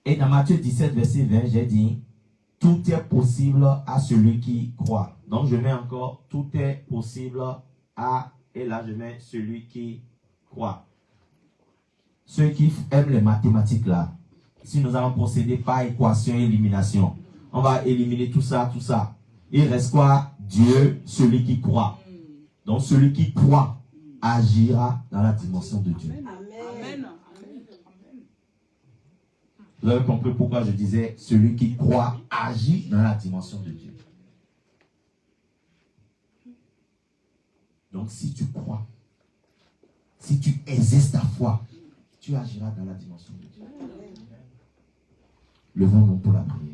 Et dans Matthieu 17, verset 20, j'ai dit, tout est possible à celui qui croit. Donc, je mets encore, tout est possible à, et là, je mets celui qui croit. Ceux qui aiment les mathématiques là, si nous allons procéder par équation et élimination, on va éliminer tout ça, tout ça. Il reste quoi? Dieu, celui qui croit. Donc, celui qui croit agira dans la dimension de Dieu. Amen. Vous avez compris pourquoi je disais celui qui croit agit dans la dimension de Dieu. Donc, si tu crois, si tu exerces ta foi, tu agiras dans la dimension de Dieu. Levons-nous pour la prière.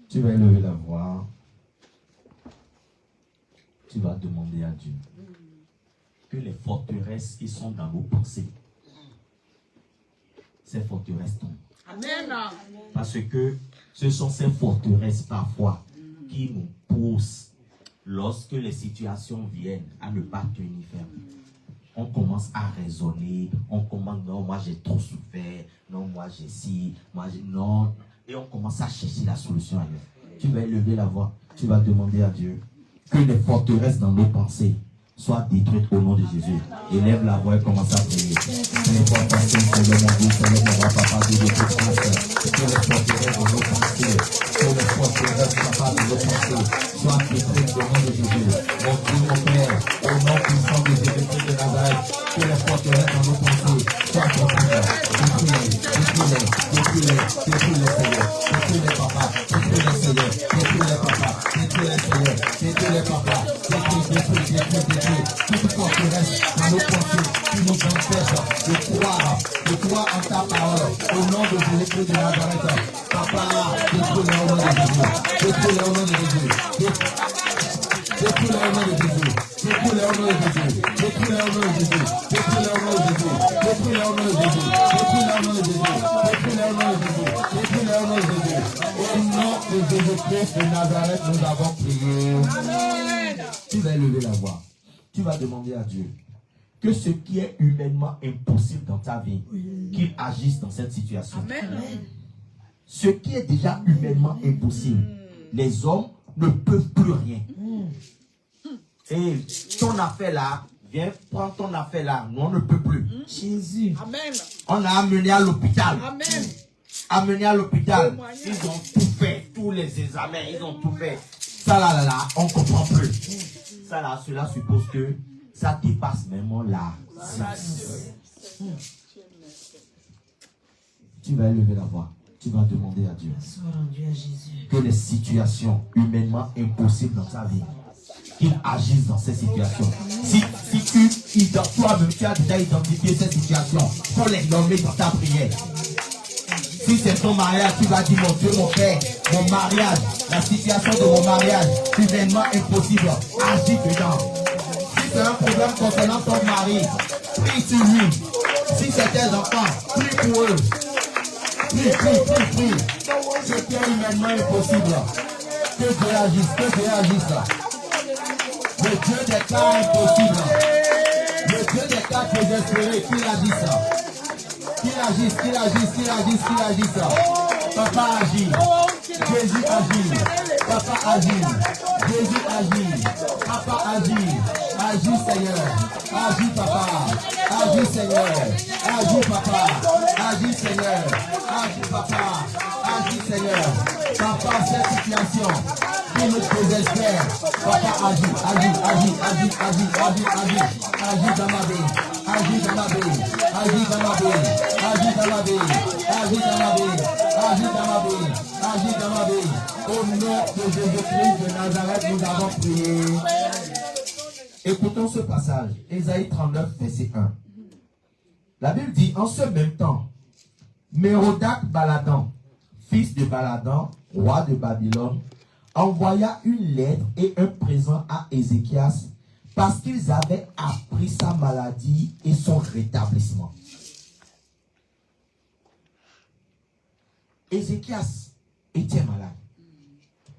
Tu vas élever la voix. Tu vas demander à Dieu que les forteresses qui sont dans nos pensées, ces forteresses tombent. Amen. Parce que ce sont ces forteresses parfois qui nous poussent, lorsque les situations viennent, à ne pas tenir ferme. On commence à raisonner, on commence, non, moi j'ai trop souffert, non, moi j'ai ci, moi j'ai non, et on commence à chercher la solution ailleurs. Tu vas élever la voix, tu vas demander à Dieu que les forteresses dans nos pensées soient détruites au nom de Jésus. Élève la voix et commence à prier. Seigneur mon Dieu, Seigneur mon roi, papa, Dieu de toute grâce, que les forteresses dans nos pensées, que les forteresses, papa, de nos pensées, soient détruites au nom de Jésus. Mon Dieu, mon Père, au nom puissant de Jésus de Nazareth, que les forteresses dans nos pensées soient détruites. Détruis-les, Seigneur. Détruis-les, papa. Détruis-les, Seigneur. Détruis-les, papa. Détruis-les, Seigneur. Détruis-les, papa. Détruis. Toute forteresse dans nos pensées qui nous empêche de croire en ta parole. Au nom de Jésus de Nazareth. Papa, détruis-les au nom de Jésus. Détruis-les au nom de Jésus. Détruis-les au nom de Jésus. Détruis-les au nom de Jésus. Détruis-les au nom de Jésus. Détruis-les au nom de Jésus. Détruis-les au nom de Jésus. Détruis-les au nom de Jésus. Détruis-les au nom de Jésus. Détruis-les au nom de Jésus. Au nom de Jésus-Christ de Nazareth, nous avons prié. Amen. Tu vas élever la voix. Tu vas demander à Dieu que ce qui est humainement impossible dans ta vie, qu'il agisse dans cette situation. Amen. Ce qui est déjà humainement impossible, les hommes ne peuvent plus rien. Et ton affaire là, viens prendre ton affaire là, nous on ne peut plus. Jésus. Amen. On a amené à l'hôpital. Amen. Amené à l'hôpital. Ils ont tout fait, tous les examens, ils ont tout fait. Ça là, on ne comprend plus. Ça là, cela suppose que ça dépasse même la science. Tu vas élever la voix. Tu vas demander à Dieu que les situations humainement impossibles dans ta vie, qu'il agisse dans ces situations. Si toi-même tu as déjà identifié ces situations, faut les nommer dans ta prière. Si c'est ton mariage, tu vas dire, mon Dieu, mon Père, mon mariage, la situation de mon mariage, humainement impossible, agis dedans. Si c'est un problème concernant ton mari, prie sur lui. Si c'est tes enfants, prie pour eux. Prie. Ce qui est humainement impossible, que Dieu agisse. Le Dieu des cas impossibles, le Dieu des cas désespérés, qu'il agisse. Qu'il agisse. Papa agit. Jésus agit. Papa agit. Jésus agit. Papa agit. Agis Seigneur. Agis papa. Agis Seigneur. Agis papa. Agis Seigneur. Agis papa. agis, Seigneur. Papa, cette situation qui nous désespère. Papa, agis dans ma vie. Agis dans ma vie. Agis dans ma vie. Agis dans ma vie. Agis dans ma vie. Agis dans ma vie. Agis dans ma vie. Au nom de Jésus-Christ de Nazareth, nous avons prié. Écoutons ce passage. Ésaïe 39, verset 1. La Bible dit, en ce même temps, Mérodach Baladan, fils de Baladan, roi de Babylone, envoya une lettre et un présent à Ézéchias parce qu'ils avaient appris sa maladie et son rétablissement. Ézéchias était malade.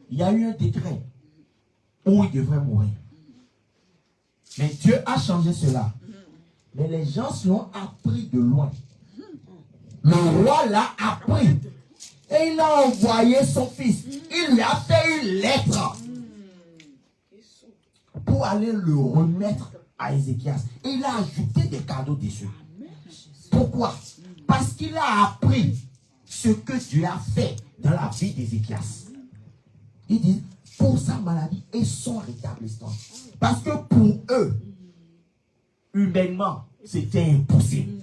Il y a eu un décret où il devrait mourir. Mais Dieu a changé cela. Mais les gens l'ont appris de loin. Le roi l'a appris. Et il a envoyé son fils. Il lui a fait une lettre pour aller le remettre à Ézéchias. Et il a ajouté des cadeaux dessus. Pourquoi? Parce qu'il a appris ce que Dieu a fait dans la vie d'Ézéchias. Il dit, pour sa maladie et son rétablissement. Parce que pour eux, humainement, c'était impossible.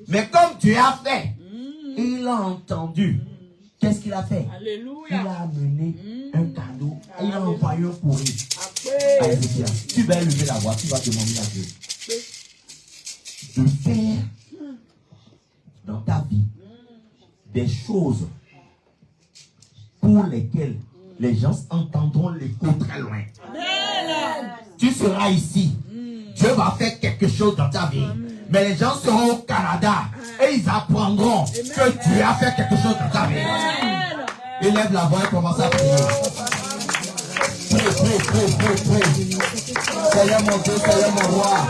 Mais comme Dieu a fait, il a entendu. Qu'est-ce qu'il a fait? Alléluia. Il a amené un cadeau et il a envoyé un courrier à Ézéchias. Tu vas élever la voix, tu vas demander à Dieu de faire dans ta vie des choses pour lesquelles les gens entendront l'écho très loin. Tu seras ici. Dieu va faire quelque chose dans ta vie. Mais les gens seront au Canada et ils apprendront que Dieu a fait quelque chose dans ta vie. Élève la voix et commence à prier. Prie. Seigneur mon Dieu, Seigneur mon roi.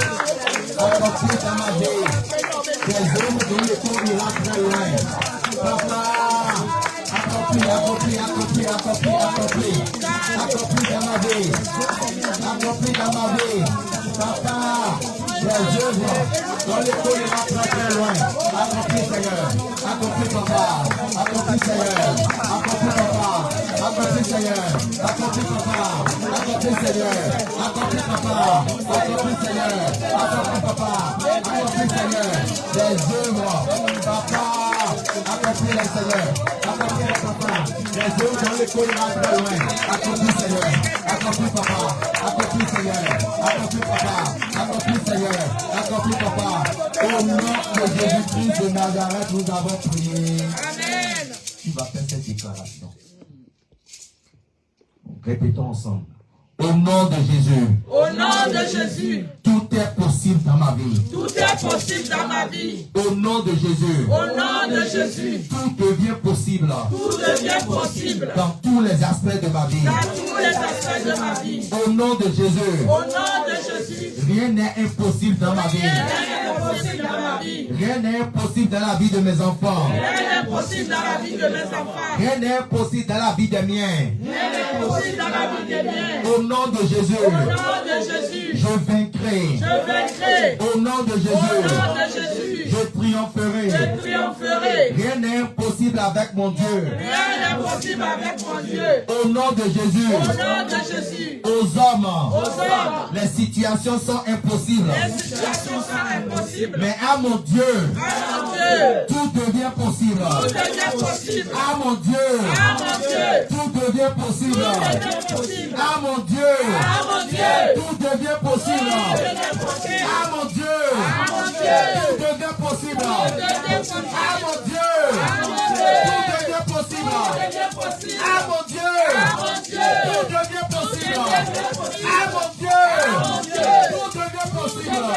Accomplis dans ma vie. Des hommes dont le tour ira très loin. Papa, accomplis dans ma vie. Accomplis dans ma vie. Papa, des œuvres dont le tour ira très loin. Accomplis Seigneur. Accomplis papa. Accomplis Seigneur. Accomplis papa. Accomplis Seigneur. Accomplis papa. Accomplis Seigneur. Accomplis papa. Accomplis Seigneur. Accomplis papa. Accomplis Seigneur. Des œuvres. Papa. Accomplis les Seigneur. Accomplis les papa. Des œuvres dans l'école ira très loin. Accomplis Seigneur. Accomplis papa. Accomplis Seigneur. Accomplis papa. Accomplis Seigneur. Accomplis papa. Au nom de Jésus-Christ de Nazareth, nous avons prié. Amen. Tu vas faire cette déclaration. Répétons ensemble. Au nom de Jésus. Au nom de Jésus. Tout est possible dans ma vie. Tout est possible dans ma vie. Au nom de Jésus. Au nom de Jésus. Tout devient possible. Tout devient possible. Dans tous les aspects de ma vie. Dans tous les aspects de ma vie. Au nom de Jésus. Au nom de Jésus. Rien n'est impossible dans ma vie. Rien n'est impossible dans ma vie. Rien n'est impossible dans la vie de mes enfants. Rien n'est impossible dans la vie de mes enfants. Rien n'est impossible dans la vie des miens. Rien n'est impossible dans la vie des miens. Au nom de Jésus. Au nom de Jésus. Je vaincrai. Je vaincrai. Au nom de Au Jésus. nom de Jésus. Je triompherai. Je triompherai. Rien n'est impossible avec mon Dieu. Rien n'est impossible avec mon Dieu. Au nom de Jésus. Au nom de Jésus. Aux hommes. Aux hommes. Les situations sont impossibles. Les situations sont impossibles. Mais à mon Dieu. À mon Dieu. Tout devient possible. Tout devient possible. À mon Dieu. À mon Dieu. Tout devient possible. Tout devient possible. À mon Dieu. À mon Dieu. Tout devient possible. Tout devient possible. À mon Dieu. À mon Dieu. Tout devient possible. Tout devient possible. À mon Dieu. À mon Dieu. Tout devient possible. Tout devient possible. À mon Dieu. À mon Dieu. Tout devient possible. Tout devient possible. À mon Dieu. À mon Dieu. Tout devient possible.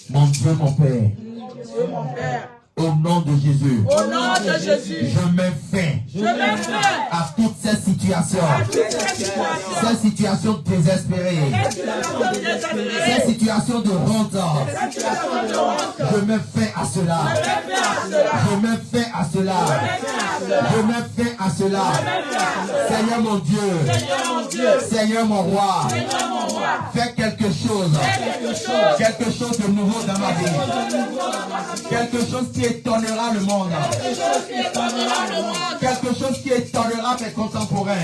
Mon Dieu, mon Père. Dieu mon Père. Au nom de Jésus. Au nom de Jésus. Je mets fin Je mets fin à toutes ces situations. à toutes ces situations. Ces situations désespérées. Ces situations de honte. Je mets fin à cela. Je mets fin à cela. Je mets fin à cela. Seigneur mon Dieu. Seigneur mon roi. Fais quelque chose Quelque chose de nouveau dans ma vie. Quelque chose qui étonnera le monde. Quelque chose qui étonnera mes contemporains.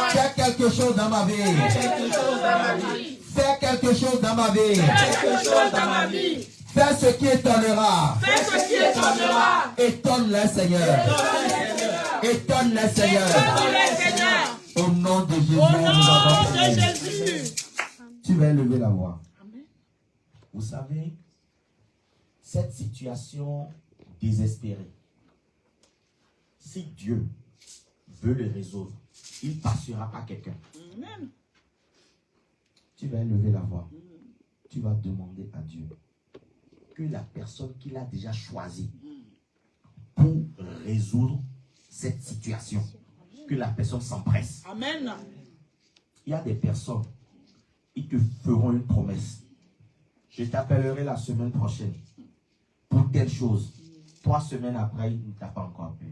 Fais quelque chose dans ma vie. Fais quelque chose dans ma vie. Fais ce qui étonnera. Étonne-les, Seigneur. Étonne-les, Seigneur. Au nom de Jésus, nous avons prié. Tu vas élever la voix. Vous savez, cette situation désespérée, si Dieu veut le résoudre, il ne passera pas quelqu'un. Tu vas élever la voix. Tu vas demander à Dieu que la personne qu'il a déjà choisie pour résoudre cette situation, que la personne s'empresse. Amen. Il y a des personnes, ils te feront une promesse. Je t'appellerai la semaine prochaine pour telle chose. 3 semaines après, il ne t'a pas encore appelé.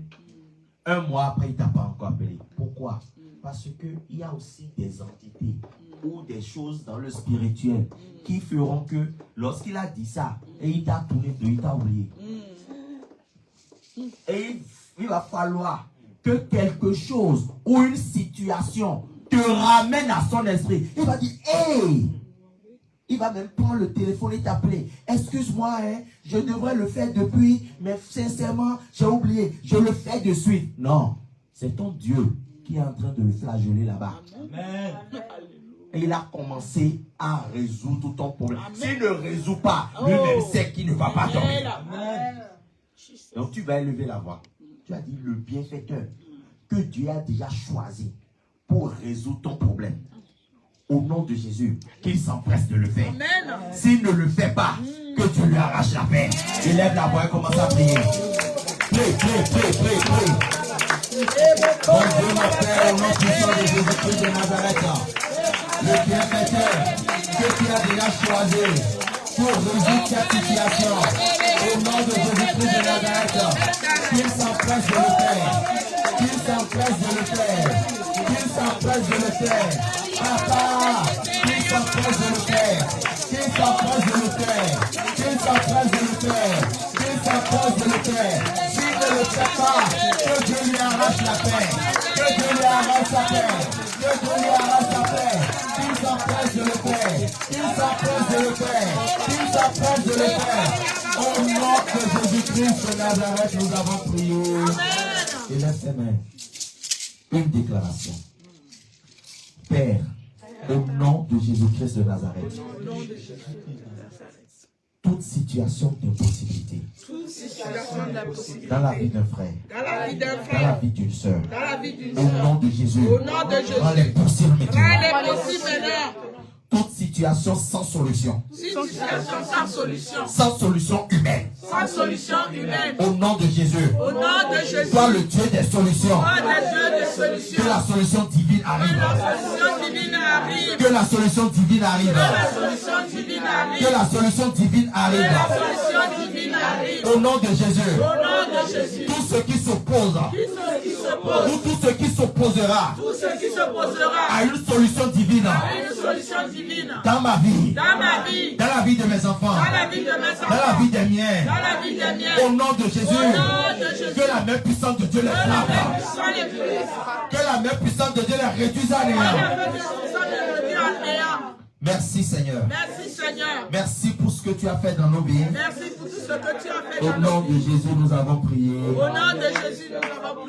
1 mois après, il ne t'a pas encore appelé. Pourquoi? Parce qu'il y a aussi des entités ou des choses dans le spirituel qui feront que lorsqu'il a dit ça, et il t'a tourné de, il t'a oublié. Et il va falloir que quelque chose ou une situation te ramène à son esprit. Il va dire, hey! Il va même prendre le téléphone et t'appeler. Excuse-moi, hein, je devrais le faire depuis, mais sincèrement, j'ai oublié. Je le fais de suite. Non, c'est ton Dieu qui est en train de le flageller là-bas. Amen. Et il a commencé à résoudre ton problème. S'il ne résout pas, lui-même sait qu'il ne va pas dormir. Amen. Donc tu vas élever la voix. Tu as dit le bienfaiteur que Dieu a déjà choisi pour résoudre ton problème. Au nom de Jésus, qu'il s'empresse de le faire. S'il ne le fait pas, que tu lui arraches la paix. Élève la voix et commence à prier. Prie. Mon Dieu, mon Père, au nom puissant de Jésus-Christ de Nazareth, le bienfaiteur que tu as déjà choisi pour résoudre cette situation. Au nom de Jésus-Christ de Nazareth, qu'il s'empresse de le faire. Qu'il s'empresse de le faire. Qu'il s'empresse de le faire. Papa, qu'il s'empresse de le faire. Qu'il s'empresse de le faire. Qu'il s'empresse de le faire. Qu'il s'empresse de le faire. S'il ne le fait pas, que Dieu lui arrache la paix. Que Dieu lui arrache la paix. Que Dieu lui arrache la paix. Qu'il s'empresse de le faire. Qu'il s'empresse de le faire. Qu'il s'empresse de le faire. Au nom de Jésus-Christ de Nazareth, nous avons prié. Et lève ses mains. Une déclaration. Père, au nom de Jésus-Christ de Nazareth, toute situation d'impossibilité dans la vie d'un frère, dans la vie d'une soeur, au nom de Jésus, dans les possibles maintenant. Toute situation sans solution. Sans solution humaine. Au nom de Jésus. Toi le Dieu des solutions. Que la solution divine arrive. Que la solution divine arrive. Que la solution divine arrive. Au nom de Jésus. Tout ce qui s'oppose. Ou tout ce qui s'opposera à une solution divine. Dans ma vie, dans la vie de mes enfants, dans la vie des miens, au nom de Jésus, que la main puissante de Dieu les frappe, que la main puissante de Dieu les réduise à néant. Merci Seigneur. Merci pour ce que tu as fait dans nos vies. Au nom de Jésus, nous avons prié.